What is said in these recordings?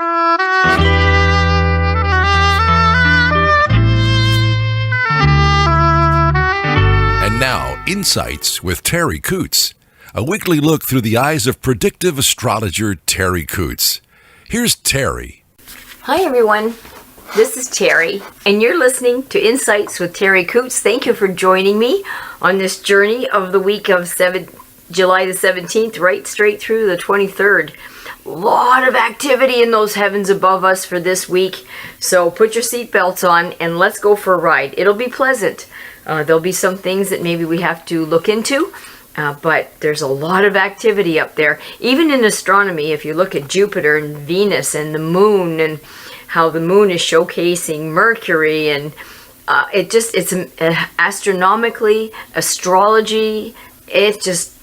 And now, Insights with Terri Coots. A weekly look through the eyes of predictive astrologer Terri Coots. Here's Terri. Hi, everyone. This is Terri, and you're listening to Insights with Terri Coots. Thank you for joining me on this journey of the week of July the 17th, right straight through the 23rd. A lot of activity in those heavens above us for this week. So put your seatbelts on and let's go for a ride. It'll be pleasant. There'll be some things that maybe we have to look into, but there's a lot of activity up there. Even in astronomy, if you look at Jupiter and Venus and the moon and how the moon is showcasing Mercury, and it's astronomically, astrology, it's just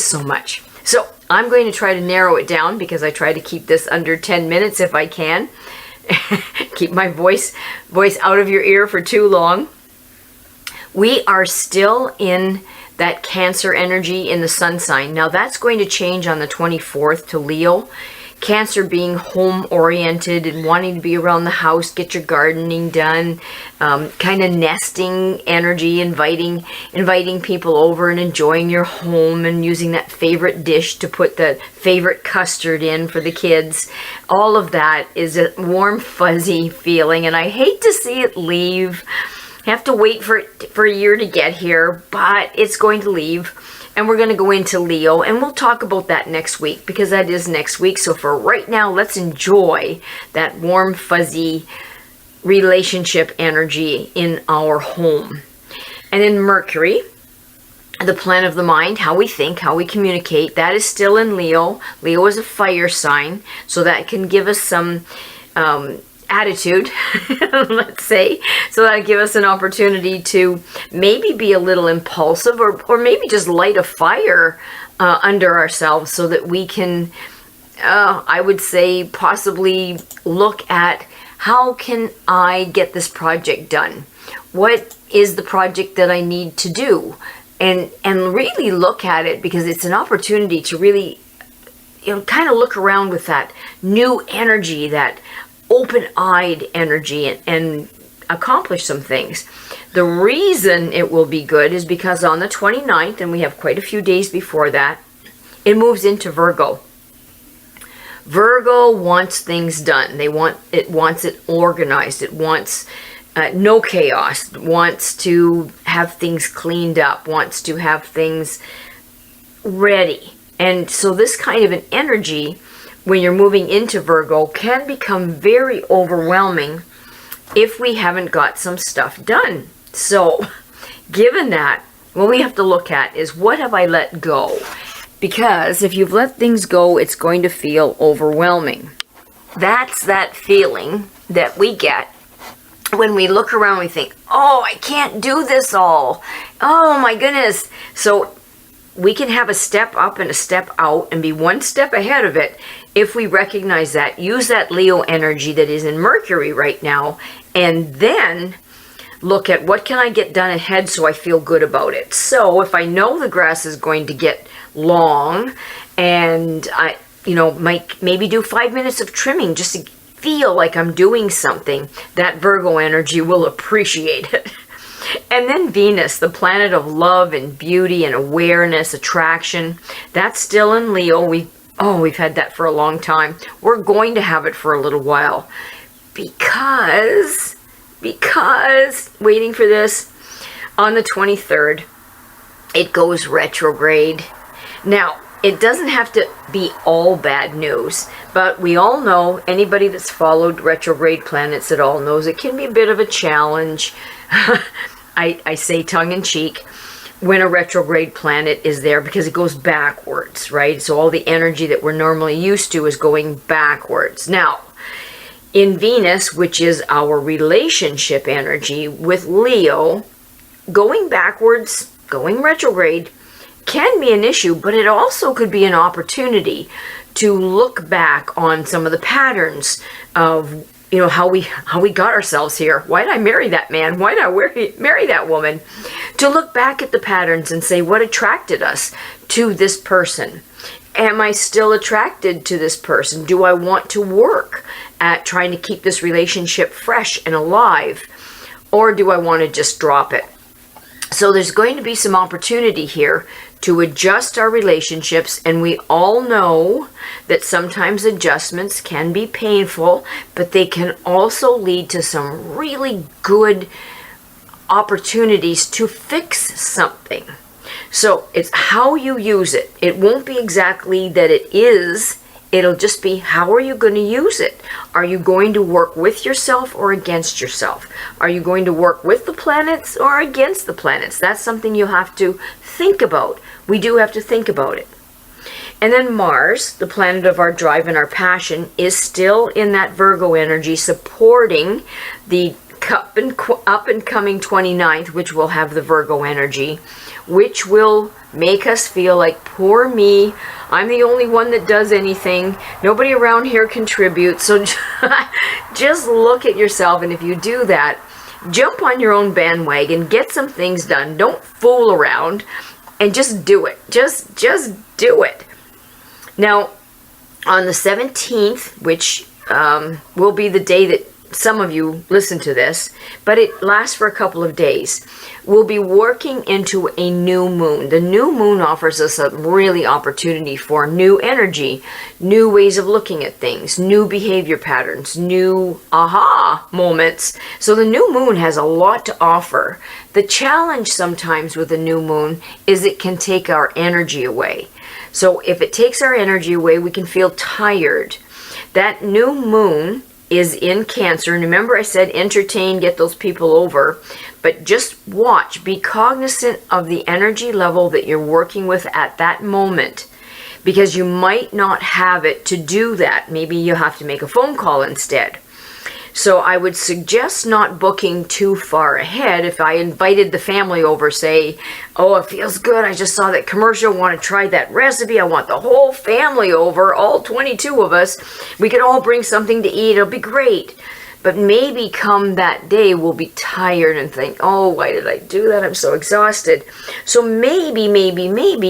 so much. So I'm going to try to narrow it down because I try to keep this under 10 minutes if I can. Keep my voice out of your ear for too long. We are still in that Cancer energy in the sun sign. Now that's going to change on the 24th to Leo. Cancer being home-oriented and wanting to be around the house, get your gardening done, kind of nesting energy, inviting people over and enjoying your home and using that favorite dish to put the favorite custard in for the kids. All of that is a warm, fuzzy feeling, and I hate to see it leave. I have to wait for a year to get here, but it's going to leave. And we're going to go into Leo, and we'll talk about that next week because that is next week. So for right now, let's enjoy that warm, fuzzy relationship energy in our home. And then Mercury, the planet of the mind, how we think, how we communicate, that is still in Leo. Leo is a fire sign, so that can give us some attitude, let's say, so that'll give us an opportunity to maybe be a little impulsive or maybe just light a fire under ourselves so that we can, I would say, possibly look at how can I get this project done? What is the project that I need to do? And really look at it because it's an opportunity to really, kind of look around with that new energy, that open-eyed energy, and accomplish some things. The reason it will be good is because on the 29th, and we have quite a few days before that, it moves into Virgo. Virgo wants things done. It wants it organized. It wants no chaos. It wants to have things cleaned up. Wants to have things ready. And so this kind of an energy, when you're moving into Virgo, can become very overwhelming if we haven't got some stuff done. So, given that, what we have to look at is what have I let go? Because if you've let things go, it's going to feel overwhelming. That's that feeling that we get when we look around, we think, oh, I can't do this all. Oh my goodness. So we can have a step up and a step out and be one step ahead of it if we recognize that, use that Leo energy that is in Mercury right now, and then look at what can I get done ahead so I feel good about it. So if I know the grass is going to get long and I, might maybe do 5 minutes of trimming just to feel like I'm doing something, that Virgo energy will appreciate it. And then Venus, the planet of love and beauty and awareness, attraction, that's still in Leo. We've had that for a long time. We're going to have it for a little while because waiting for this, on the 23rd, it goes retrograde. Now, it doesn't have to be all bad news, but we all know, anybody that's followed retrograde planets at all knows it can be a bit of a challenge. I say tongue-in-cheek when a retrograde planet is there because it goes backwards, right? So all the energy that we're normally used to is going backwards. Now, in Venus, which is our relationship energy with Leo, going backwards, going retrograde, can be an issue, but it also could be an opportunity to look back on some of the patterns of, how we got ourselves here. Why did I marry that man? Why did I marry that woman? To look back at the patterns and say what attracted us to this person. Am I still attracted to this person? Do I want to work at trying to keep this relationship fresh and alive? Or do I want to just drop it? So there's going to be some opportunity here to adjust our relationships, and we all know that sometimes adjustments can be painful, but they can also lead to some really good opportunities to fix something. So it's how you use it. It won't be exactly that it is. It'll just be, how are you going to use it? Are you going to work with yourself or against yourself? Are you going to work with the planets or against the planets? That's something you have to think about. We do have to think about it. And then Mars, the planet of our drive and our passion, is still in that Virgo energy, supporting the up and coming 29th, which will have the Virgo energy, which will make us feel like, poor me, I'm the only one that does anything. Nobody around here contributes. So just look at yourself, and if you do that, jump on your own bandwagon, get some things done. Don't fool around, and just do it. Just do it. Now, on the 17th, which will be the day that some of you listen to this, but it lasts for a couple of days. We'll be working into a new moon. The new moon offers us a really opportunity for new energy, new ways of looking at things, new behavior patterns, new aha moments. So the new moon has a lot to offer. The challenge sometimes with the new moon is it can take our energy away. So if it takes our energy away, we can feel tired. That new moon is in Cancer. And remember, I said entertain, get those people over, but just watch, be cognizant of the energy level that you're working with at that moment, because you might not have it to do that. Maybe you have to make a phone call instead. So I would suggest not booking too far ahead. If I invited the family over, say, oh, it feels good, I just saw that commercial, want to try that recipe, I want the whole family over, all 22 of us, we could all bring something to eat, it'll be great. But maybe come that day, we'll be tired and think, oh, why did I do that? I'm so exhausted. So maybe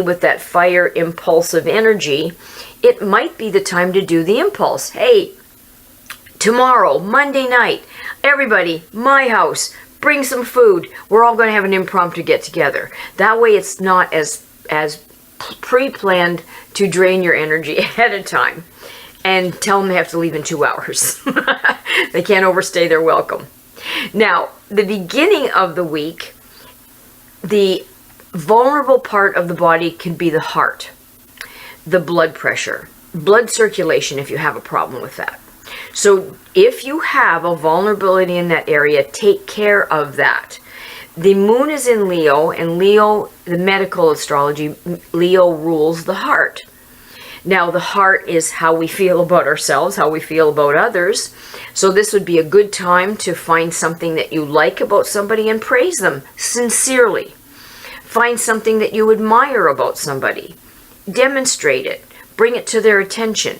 with that fire impulsive energy, it might be the time to do the impulse. Hey, tomorrow, Monday night, everybody, my house, bring some food. We're all going to have an impromptu get together. That way it's not as pre-planned to drain your energy ahead of time. And tell them they have to leave in 2 hours. They can't overstay their welcome. Now, the beginning of the week, the vulnerable part of the body can be the heart, the blood pressure, blood circulation if you have a problem with that. So if you have a vulnerability in that area, take care of that. The moon is in Leo, and Leo, the medical astrology, Leo rules the heart. Now, the heart is how we feel about ourselves, how we feel about others. So this would be a good time to find something that you like about somebody and praise them sincerely. Find something that you admire about somebody. Demonstrate it. Bring it to their attention.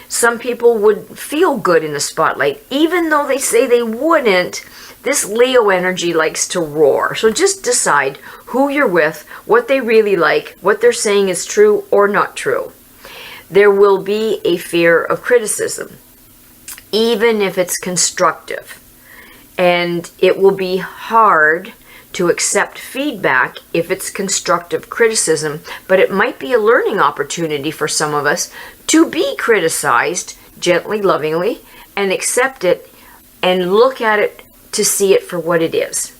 Some people would feel good in the spotlight, even though they say they wouldn't. This Leo energy likes to roar. So just decide who you're with, what they really like, what they're saying is true or not true. There will be a fear of criticism, even if it's constructive. And it will be hard to accept feedback if it's constructive criticism, but it might be a learning opportunity for some of us to be criticized gently, lovingly, and accept it and look at it to see it for what it is.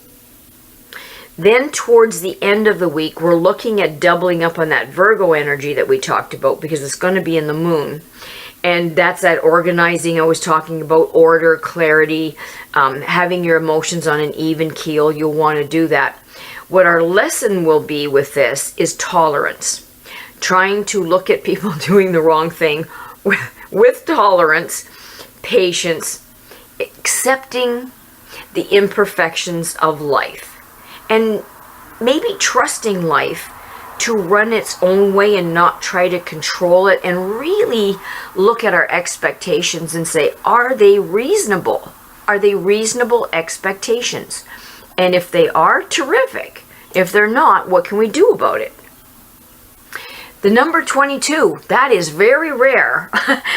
Then towards the end of the week, we're looking at doubling up on that Virgo energy that we talked about, because it's going to be in the moon. And that's that organizing I was talking about, order, clarity, having your emotions on an even keel. You'll want to do that. What our lesson will be with this is tolerance. Trying to look at people doing the wrong thing with tolerance, patience, accepting the imperfections of life, and maybe trusting life to run its own way and not try to control it, and really look at our expectations and say, are they reasonable? Are they reasonable expectations? And if they are, terrific. If they're not, what can we do about it? The number 22, that is very rare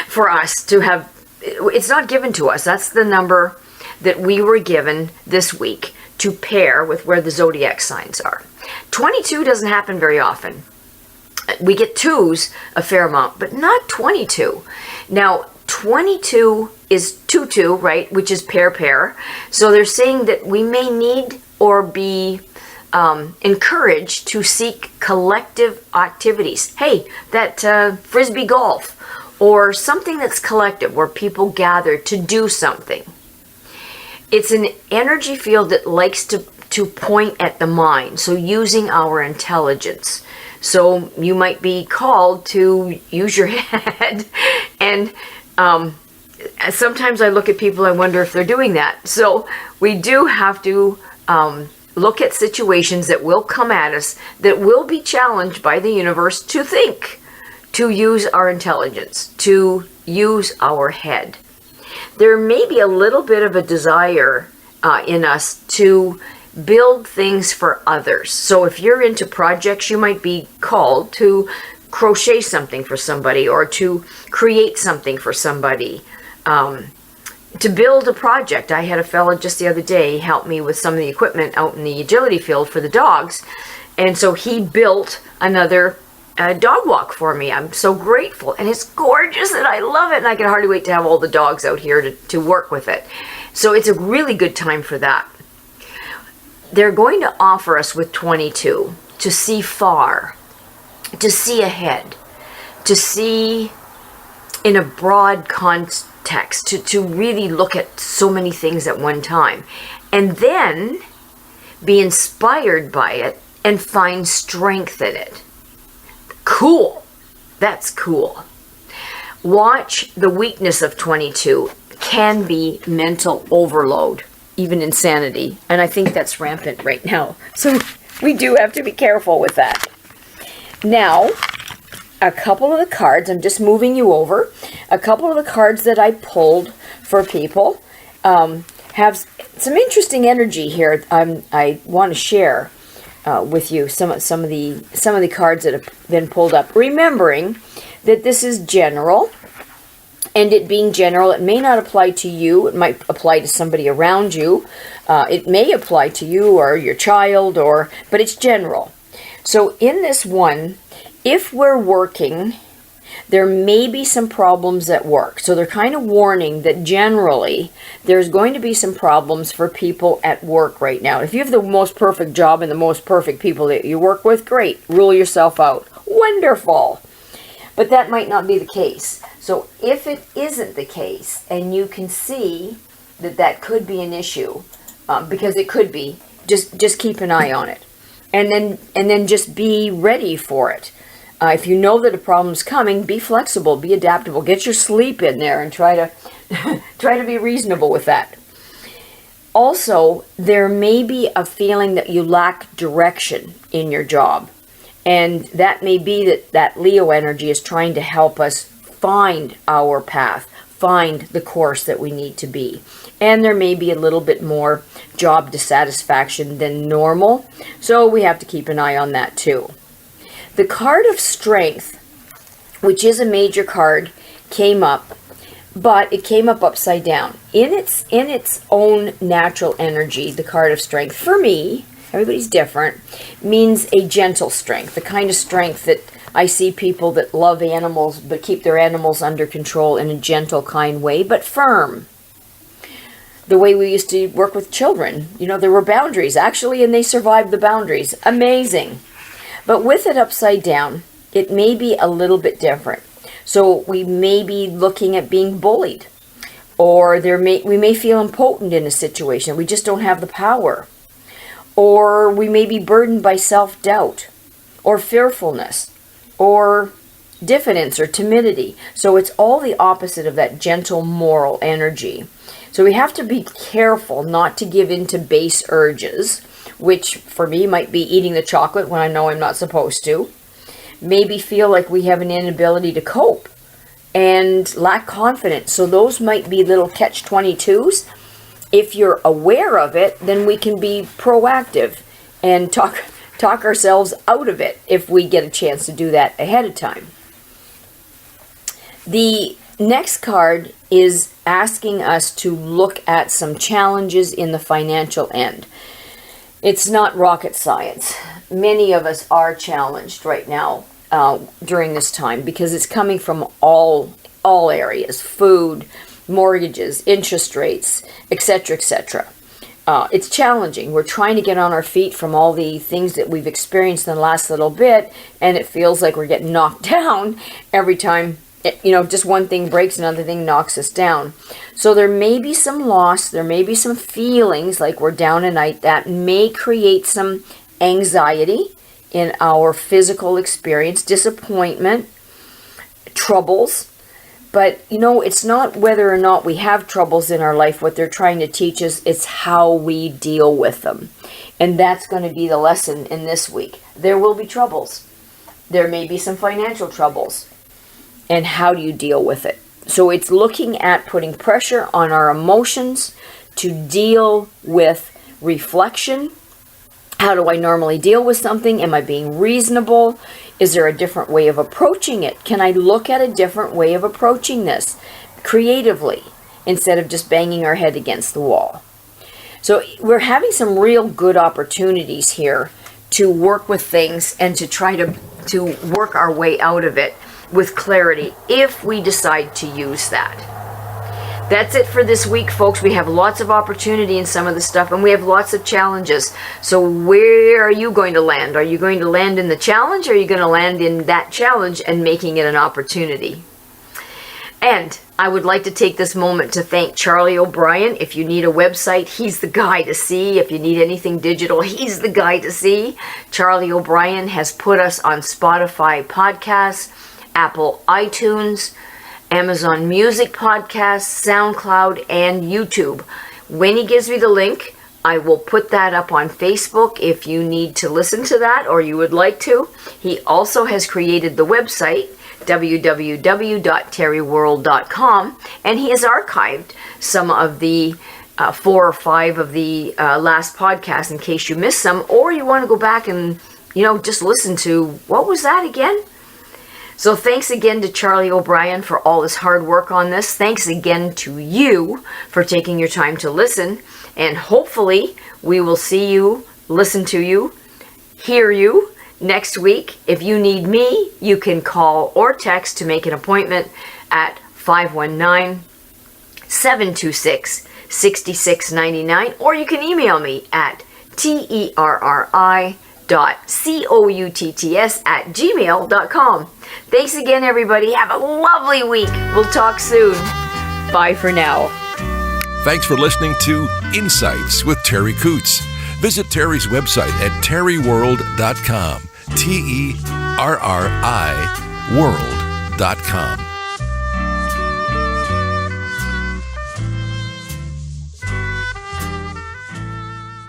for us to have. It's not given to us. That's the number that we were given this week to pair with where the zodiac signs are. 22 doesn't happen very often. We get twos a fair amount, but not 22. Now, 22 is 2-2, right, which is pair. So they're saying that we may need or be encouraged to seek collective activities. Hey, that frisbee golf, or something that's collective where people gather to do something. It's an energy field that likes to point at the mind, so using our intelligence. So you might be called to use your head, and sometimes I look at people, I wonder if they're doing that. So we do have to look at situations that will come at us, that will be challenged by the universe to think, to use our intelligence, to use our head. There may be a little bit of a desire in us to build things for others. So if you're into projects, you might be called to crochet something for somebody, or to create something for somebody, to build a project. I had a fellow just the other day help me with some of the equipment out in the agility field for the dogs, and so he built another dog walk for me. I'm so grateful, and it's gorgeous, and I love it, and I can hardly wait to have all the dogs out here to work with it. So it's a really good time for that. They're going to offer us with 22 to see far, to see ahead, to see in a broad context, to really look at so many things at one time, and then be inspired by it and find strength in it. Cool. That's cool. Watch the weakness of 22 can be mental overload, even insanity. And I think that's rampant right now. So we do have to be careful with that. Now, a couple of the cards, I'm just moving you over. A couple of the cards that I pulled for people have some interesting energy here. I want to share with you some of the cards that have been pulled up. Remembering that this is general, and it being general, it may not apply to you. It might apply to somebody around you. It may apply to you or your child, but it's general. So in this one, if we're working, there may be some problems at work. So they're kind of warning that generally there's going to be some problems for people at work right now. If you have the most perfect job and the most perfect people that you work with, great. Rule yourself out. Wonderful. But that might not be the case. So if it isn't the case, and you can see that that could be an issue, because it could be, just keep an eye on it. And then just be ready for it. If you know that a problem's coming, be flexible, be adaptable, get your sleep in there, and try to be reasonable with that. Also, there may be a feeling that you lack direction in your job. And that may be that Leo energy is trying to help us find our path, find the course that we need to be. And there may be a little bit more job dissatisfaction than normal. So we have to keep an eye on that too. The card of strength, which is a major card, came up, but it came up upside down. In its own natural energy, the card of strength, for me, everybody's different, means a gentle strength, the kind of strength that I see people that love animals but keep their animals under control in a gentle, kind way, but firm. The way we used to work with children, there were boundaries, actually, and they survived the boundaries. Amazing. But with it upside down, it may be a little bit different. So we may be looking at being bullied, or we may feel impotent in a situation. We just don't have the power. Or we may be burdened by self-doubt, or fearfulness, or diffidence, or timidity. So it's all the opposite of that gentle moral energy. So we have to be careful not to give in to base urges, which for me might be eating the chocolate when I know I'm not supposed to. Maybe feel like we have an inability to cope and lack confidence. So those might be little Catch-22s. If you're aware of it, then we can be proactive and talk talk ourselves out of it if we get a chance to do that ahead of time. The next card is asking us to look at some challenges in the financial end. It's not rocket science. Many of us are challenged right now during this time because it's coming from all areas: food, mortgages, interest rates, etc., etc. It's challenging. We're trying to get on our feet from all the things that we've experienced in the last little bit, and it feels like we're getting knocked down every time. Just one thing breaks, another thing knocks us down. So there may be some loss, there may be some feelings like we're down a night that may create some anxiety in our physical experience, disappointment, troubles. But, it's not whether or not we have troubles in our life. What they're trying to teach us, it's how we deal with them. And that's going to be the lesson in this week. There will be troubles. There may be some financial troubles. And how do you deal with it? So it's looking at putting pressure on our emotions to deal with reflection. How do I normally deal with something? Am I being reasonable? Is there a different way of approaching it? Can I look at a different way of approaching this creatively instead of just banging our head against the wall? So we're having some real good opportunities here to work with things and to try to work our way out of it with clarity if we decide to use that. That's it for this week, folks. We have lots of opportunity in some of the stuff, and we have lots of challenges. So where are you going to land? Are you going to land in the challenge, or are you going to land in that challenge and making it an opportunity? And I would like to take this moment to thank Charlie O'Brien. If you need a website, he's the guy to see. If you need anything digital, he's the guy to see. Charlie O'Brien has put us on Spotify podcasts, Apple iTunes, Amazon Music Podcasts, SoundCloud, and YouTube. When he gives me the link, I will put that up on Facebook if you need to listen to that or you would like to. He also has created the website, www.terriworld.com, and he has archived some of the 4 or 5 of the last podcasts in case you missed some, or you want to go back and, just listen to, what was that again? So thanks again to Charlie O'Brien for all his hard work on this. Thanks again to you for taking your time to listen. And hopefully we will see you, listen to you, hear you next week. If you need me, you can call or text to make an appointment at 519-726-6699. Or you can email me at terri.coutts@gmail.com. Thanks again, everybody. Have a lovely week. We'll talk soon. Bye for now. Thanks for listening to Insights with Terri Coots. Visit Terri's website at terriworld.com. TERRI world.com.